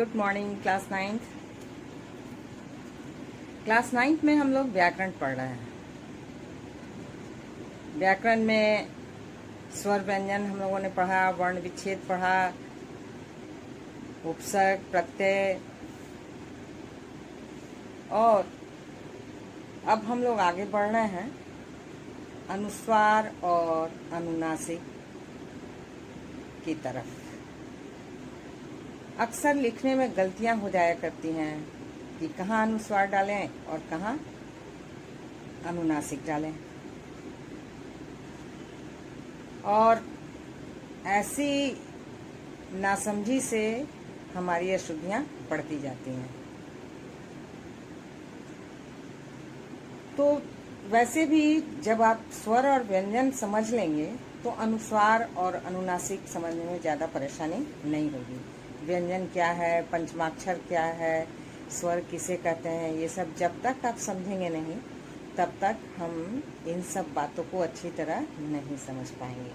Good morning class ninth में हम लोग व्याकरण पढ़ रहे हैं। व्याकरण में स्वर व्यंजन हम लोगों ने पढ़ा, वर्ण विच्छेद पढ़ा, उपसर्ग प्रत्यय, और अब हम लोग आगे बढ़ रहे हैं अनुस्वार और अनुनासिक की तरफ। अक्सर लिखने में गलतियां हो जाया करती हैं कि कहाँ अनुस्वार डालें और कहाँ अनुनासिक डालें, और ऐसी नासमझी से हमारी अशुद्धियां बढ़ती जाती हैं। तो वैसे भी जब आप स्वर और व्यंजन समझ लेंगे तो अनुस्वार और अनुनासिक समझने में ज़्यादा परेशानी नहीं होगी। व्यंजन क्या है, पंचमाक्षर क्या है, स्वर किसे कहते हैं, ये सब जब तक आप समझेंगे नहीं तब तक हम इन सब बातों को अच्छी तरह नहीं समझ पाएंगे।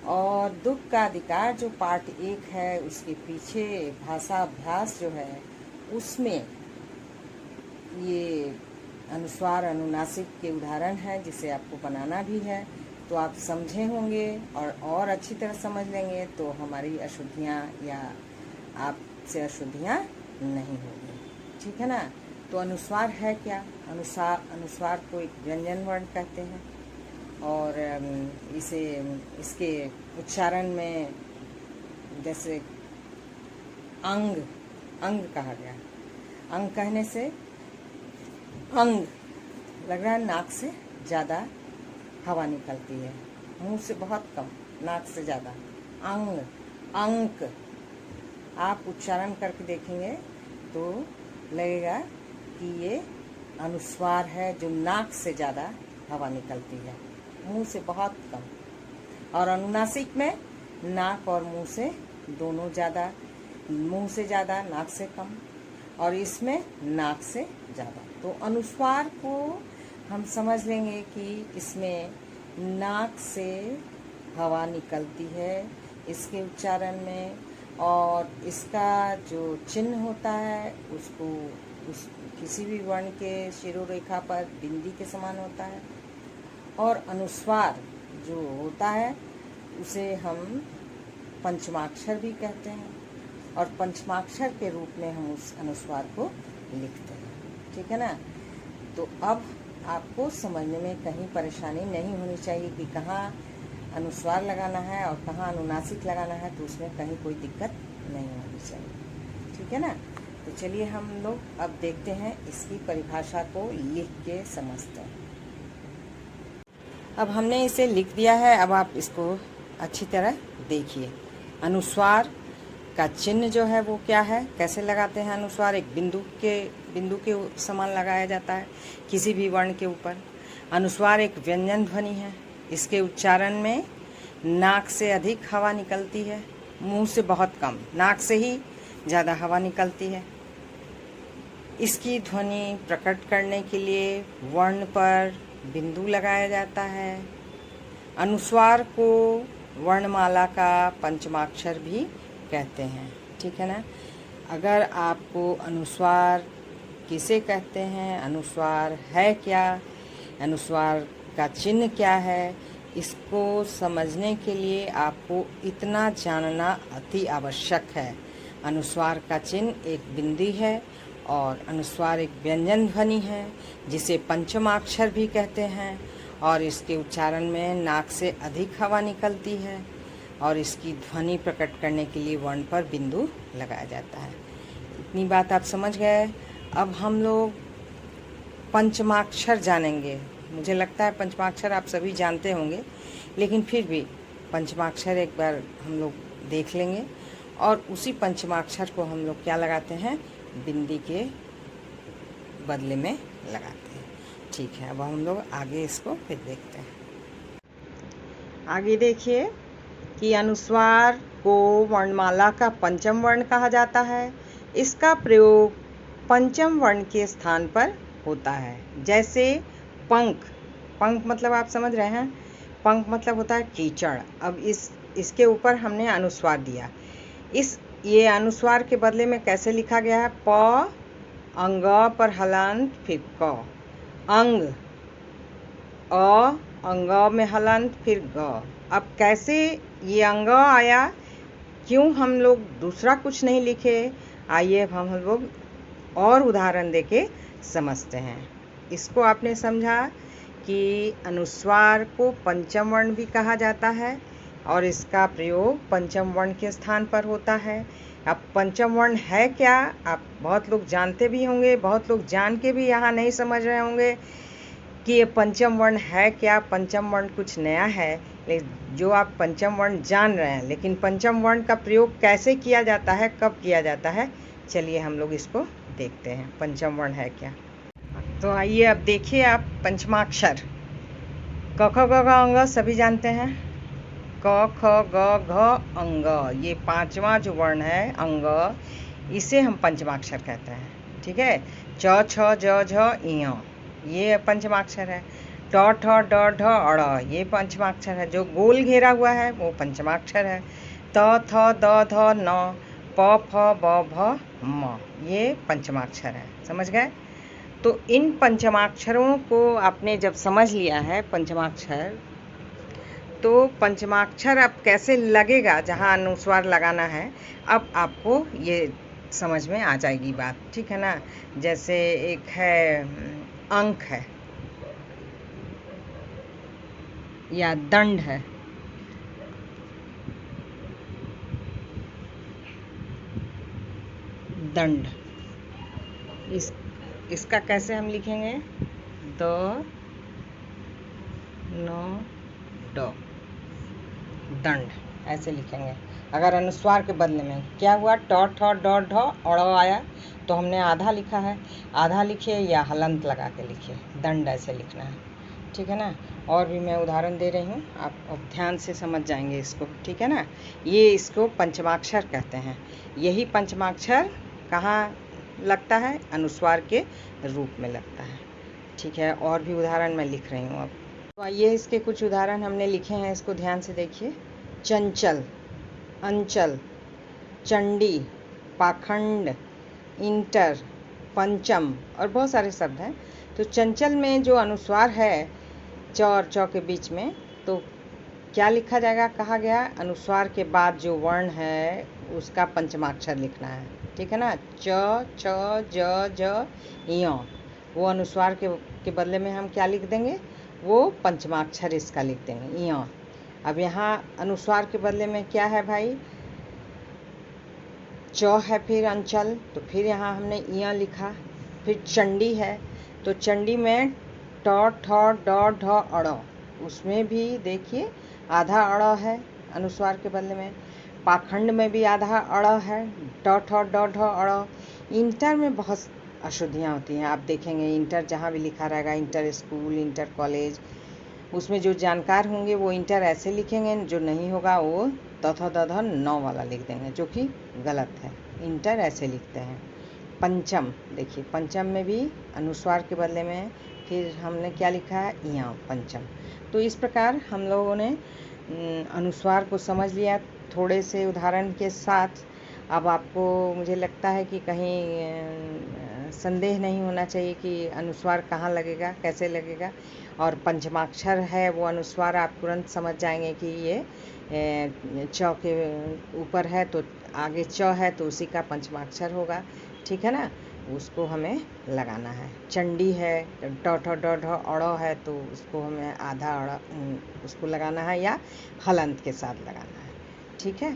और दुख का अधिकार जो पार्ट 1 है उसके पीछे भाषा अभ्यास जो है उसमें ये अनुस्वार अनुनासिक के उदाहरण है जिसे आपको बनाना भी है। तो आप समझे होंगे और अच्छी तरह समझ लेंगे तो हमारी अशुद्धियाँ या आपसे अशुद्धियाँ नहीं होगी, ठीक है ना। तो अनुस्वार है क्या? अनुस्वार को एक व्यंजन वर्ण कहते हैं और इसके उच्चारण में जैसे अंग कहा गया। अंग कहने से अंग लग रहा है नाक से ज़्यादा हवा निकलती है, मुंह से बहुत कम, नाक से ज़्यादा। अंग, अंक आप उच्चारण करके देखेंगे तो लगेगा कि ये अनुस्वार है जो नाक से ज़्यादा हवा निकलती है, मुंह से बहुत कम। और अनुनासिक में नाक और मुंह से दोनों ज़्यादा, मुंह से ज़्यादा नाक से कम, और इसमें नाक से ज़्यादा। तो अनुस्वार को हम समझ लेंगे कि इसमें नाक से हवा निकलती है इसके उच्चारण में, और इसका जो चिन्ह होता है उसको किसी भी वर्ण के शिरोरेखा पर बिंदी के समान होता है। और अनुस्वार जो होता है उसे हम पंचमाक्षर भी कहते हैं, और पंचमाक्षर के रूप में हम उस अनुस्वार को लिखते हैं, ठीक है ना। तो अब आपको समझने में कहीं परेशानी नहीं होनी चाहिए कि कहाँ अनुस्वार लगाना है और कहाँ अनुनासिक लगाना है, तो उसमें कहीं कोई दिक्कत नहीं होनी चाहिए, ठीक है ना। तो चलिए हम लोग अब देखते हैं इसकी परिभाषा को लिख के समझते हैं। अब हमने इसे लिख दिया है, अब आप इसको अच्छी तरह देखिए। अनुस्वार का चिन्ह जो है वो क्या है, कैसे लगाते हैं अनुस्वार? एक बिंदु के समान लगाया जाता है किसी भी वर्ण के ऊपर। अनुस्वार एक व्यंजन ध्वनि है, इसके उच्चारण में नाक से अधिक हवा निकलती है, मुंह से बहुत कम, नाक से ही ज़्यादा हवा निकलती है। इसकी ध्वनि प्रकट करने के लिए वर्ण पर बिंदु लगाया जाता है। अनुस्वार को वर्णमाला का पंचमाक्षर भी कहते हैं, ठीक है ना। अगर आपको अनुस्वार किसे कहते हैं, अनुस्वार है क्या, अनुस्वार का चिन्ह क्या है, इसको समझने के लिए आपको इतना जानना अति आवश्यक है। अनुस्वार का चिन्ह एक बिंदी है और अनुस्वार एक व्यंजन ध्वनि है जिसे पंचमाक्षर भी कहते हैं, और इसके उच्चारण में नाक से अधिक हवा निकलती है, और इसकी ध्वनि प्रकट करने के लिए वर्ण पर बिंदु लगाया जाता है। इतनी बात आप समझ गए। अब हम लोग पंचमाक्षर जानेंगे। मुझे लगता है पंचमाक्षर आप सभी जानते होंगे, लेकिन फिर भी पंचमाक्षर एक बार हम लोग देख लेंगे, और उसी पंचमाक्षर को हम लोग क्या लगाते हैं, बिंदी के बदले में लगाते हैं, ठीक है। अब हम लोग आगे इसको फिर देखते हैं। आगे देखिए कि अनुस्वार को वर्णमाला का पंचम वर्ण कहा जाता है। इसका प्रयोग पंचम वर्ण के स्थान पर होता है। जैसे पंख, पंख मतलब आप समझ रहे हैं, पंख मतलब होता है कीचड़। अब इसके ऊपर हमने अनुस्वार दिया, ये अनुस्वार के बदले में कैसे लिखा गया है? प अंग पर हलंत फिर क, अंग, अ अंग में हलंत फिर ग। अब कैसे ये अंग आया, क्यों हम लोग दूसरा कुछ नहीं लिखे? आइए अब हम लोग और उदाहरण देके समझते हैं। इसको आपने समझा कि अनुस्वार को पंचम वर्ण भी कहा जाता है और इसका प्रयोग पंचम वर्ण के स्थान पर होता है। अब पंचम वर्ण है क्या, आप बहुत लोग जानते भी होंगे, बहुत लोग जान के भी यहाँ नहीं समझ रहे होंगे कि ये पंचम वर्ण है क्या। पंचम वर्ण कुछ नया है, लेकिन जो आप पंचम वर्ण जान रहे हैं, लेकिन पंचम वर्ण का प्रयोग कैसे किया जाता है, कब किया जाता है, चलिए हम लोग इसको देखते हैं पंचम वर्ण है क्या। तो आइए अब देखिए आप पंचमाक्षर क ख ग घ अंग सभी जानते हैं। क ख ग घ अंग, ये पांचवा जो वर्ण है अंग, इसे हम पंचमाक्षर कहते हैं। ठीक है। च छ ज झ इय, ये पंचमाक्षर है। ट ठ ड ढ अड़, ये पंचमाक्षर है। जो गोल घेरा हुआ है वो पंचमाक्षर है। त थ द ध न, प फ ब भ म, ये पंचमाक्षर है। समझ गए? तो इन पंचमाक्षरों को आपने जब समझ लिया है पंचमाक्षर, तो पंचमाक्षर अब कैसे लगेगा, जहाँ अनुस्वार लगाना है, अब आपको ये समझ में आ जाएगी बात। ठीक है ना। जैसे एक है अंक है या दंड है, दंड, इसका कैसे हम लिखेंगे? द न ड, दंड, ऐसे लिखेंगे। अगर अनुस्वार के बदले में क्या हुआ, ट ठ ड ढ अड़ आया, तो हमने आधा लिखा है, आधा लिखिए या हलंत लगा के लिखिए, दंड ऐसे लिखना है। ठीक है ना। और भी मैं उदाहरण दे रही हूँ, आप अब ध्यान से समझ जाएंगे इसको। ठीक है ना। ये इसको पंचमाक्षर कहते हैं। यही पंचमाक्षर कहाँ लगता है? अनुस्वार के रूप में लगता है। ठीक है। और भी उदाहरण मैं लिख रही हूँ अब। तो आइए इसके कुछ उदाहरण हमने लिखे हैं, इसको ध्यान से देखिए। चंचल, अंचल, चंडी, पाखंड, इंटर, पंचम और बहुत सारे शब्द हैं। तो चंचल में जो अनुस्वार है च और च के बीच में, तो क्या लिखा जाएगा? कहा गया अनुस्वार के बाद जो वर्ण है उसका पंचमाक्षर लिखना है। ठीक है ना। च छ ज झ इय, वो अनुस्वार के बदले में हम क्या लिख देंगे? वो पंचमाक्षर इसका लिख देंगे, इय। अब यहाँ अनुस्वार के बदले में क्या है भाई? च है, फिर अंचल, तो फिर यहाँ हमने इया लिखा। फिर चंडी है, तो चंडी में ट ठ ड ढ अड़, उसमें भी देखिए आधा अड़ है अनुस्वार के बदले में। पाखंड में भी आधा अड़ है, ट ठ ड ढ अड़। इंटर में बहुत अशुद्धियाँ होती हैं, आप देखेंगे इंटर जहाँ भी लिखा रहेगा, इंटर स्कूल, इंटर कॉलेज, उसमें जो जानकार होंगे वो इंटर ऐसे लिखेंगे, जो नहीं होगा वो तथ दध न वाला लिख देंगे, जो कि गलत है। इंटर ऐसे लिखते हैं। पंचम, देखिए पंचम में भी अनुस्वार के बदले में फिर हमने क्या लिखा है? इया, पंचम। तो इस प्रकार हम लोगों ने अनुस्वार को समझ लिया थोड़े से उदाहरण के साथ। अब आपको, मुझे लगता है कि कहीं संदेह नहीं होना चाहिए कि अनुस्वार कहाँ लगेगा, कैसे लगेगा। और पंचमाक्षर है वो अनुस्वार आप तुरंत समझ जाएंगे कि ये च के ऊपर है, तो आगे च है तो उसी का पंचमाक्षर होगा। ठीक है ना। उसको हमें लगाना है। चंडी है, ट ठ ड ढ अड़ है, तो उसको हमें आधा अड़ उसको लगाना है या हलंत के साथ लगाना है। ठीक है।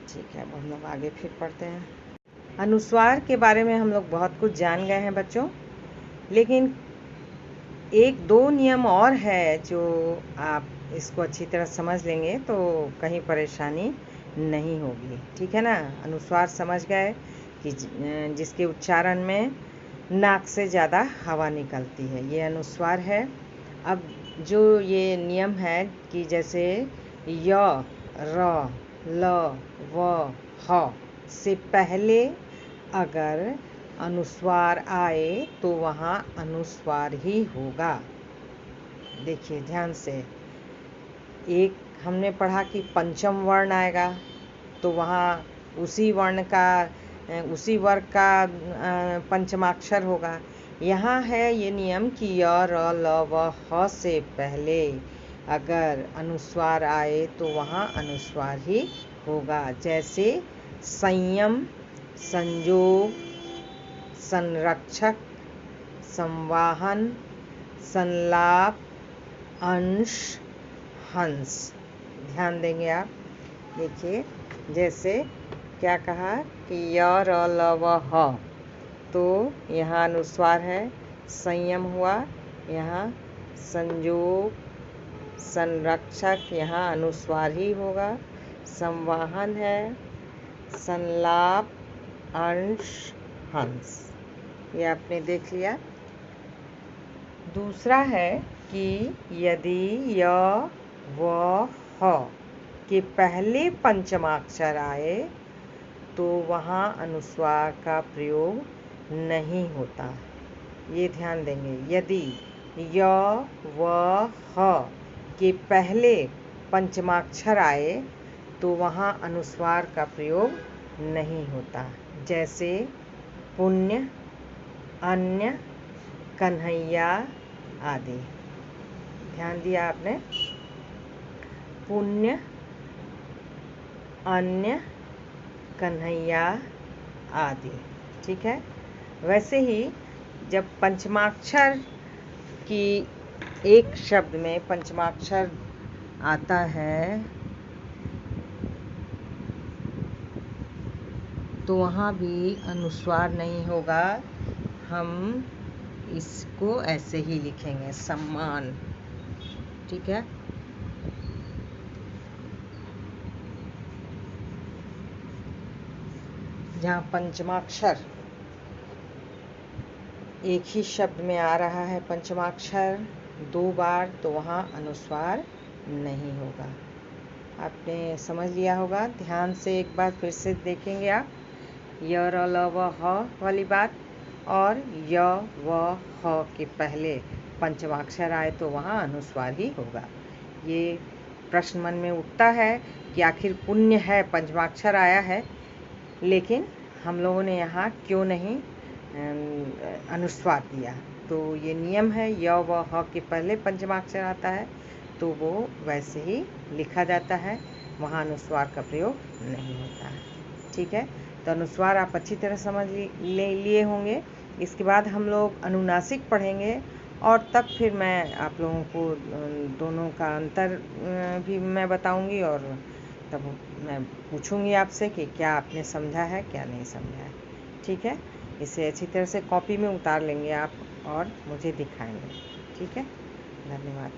ठीक है। अब हम लोग आगे फिर पढ़ते हैं। अनुस्वार के बारे में हम लोग बहुत कुछ जान गए हैं बच्चों, लेकिन एक दो नियम और है जो आप इसको अच्छी तरह समझ लेंगे तो कहीं परेशानी नहीं होगी। ठीक है ना। अनुस्वार समझ गए कि जिसके उच्चारण में नाक से ज़्यादा हवा निकलती है, ये अनुस्वार है। अब जो ये नियम है कि जैसे य, र, ल, व, ह से पहले अगर अनुस्वार आए तो वहाँ अनुस्वार ही होगा। देखिए ध्यान से, एक हमने पढ़ा कि पंचम वर्ण आएगा तो वहाँ उसी वर्ण का उसी वर्ग का पंचमाक्षर होगा। यहाँ है ये नियम कि य र ल व ह से पहले अगर अनुस्वार आए तो वहाँ अनुस्वार ही होगा। जैसे संयम, संजोग, संरक्षक, संवाहन, संलाप, अंश, हंस। ध्यान देंगे आप। देखिए जैसे क्या कहा कि य र ल व ह, तो यहाँ अनुस्वार है। संयम हुआ, यहाँ संजोग, संरक्षक, यहाँ अनुस्वार ही होगा। संवाहन है, संलाप, अंश, हंस। ये आपने देख लिया। दूसरा है कि यदि य व ह के पहले पंचमाक्षर आए तो वहाँ अनुस्वार का प्रयोग नहीं होता। ये ध्यान देंगे। यदि य व ह के पहले पंचमाक्षर आए तो वहाँ अनुस्वार का प्रयोग नहीं होता। जैसे पुण्य, अन्य, कन्हैया आदि। ध्यान दिया आपने। पुण्य, अन्य, कन्हैया आदि। ठीक है। वैसे ही जब पंचमाक्षर की एक शब्द में पंचमाक्षर आता है तो वहाँ भी अनुस्वार नहीं होगा। हम इसको ऐसे ही लिखेंगे, सम्मान। ठीक है। जहाँ पंचमाक्षर एक ही शब्द में आ रहा है, पंचमाक्षर 2 बार, तो वहाँ अनुस्वार नहीं होगा। आपने समझ लिया होगा। ध्यान से एक बार फिर से देखेंगे आप। य र ल व ह वाली बात, और य व ह के पहले पंचमाक्षर आए तो वहाँ अनुस्वार ही होगा। ये प्रश्न मन में उठता है कि आखिर पुण्य है, पंचमाक्षर आया है, लेकिन हम लोगों ने यहाँ क्यों नहीं अनुस्वार दिया। तो ये नियम है, य व ह के पहले पंचमाक्षर आता है तो वो वैसे ही लिखा जाता है, वहाँ अनुस्वार का प्रयोग नहीं होता है। ठीक है। तो अनुस्वार आप अच्छी तरह समझ लिए होंगे। इसके बाद हम लोग अनुनासिक पढ़ेंगे, और तब फिर मैं आप लोगों को दोनों का अंतर भी मैं बताऊंगी, और तब मैं पूछूंगी आपसे कि क्या आपने समझा है, क्या नहीं समझा है। ठीक है। इसे अच्छी तरह से कॉपी में उतार लेंगे आप और मुझे दिखाएंगे। ठीक है। धन्यवाद।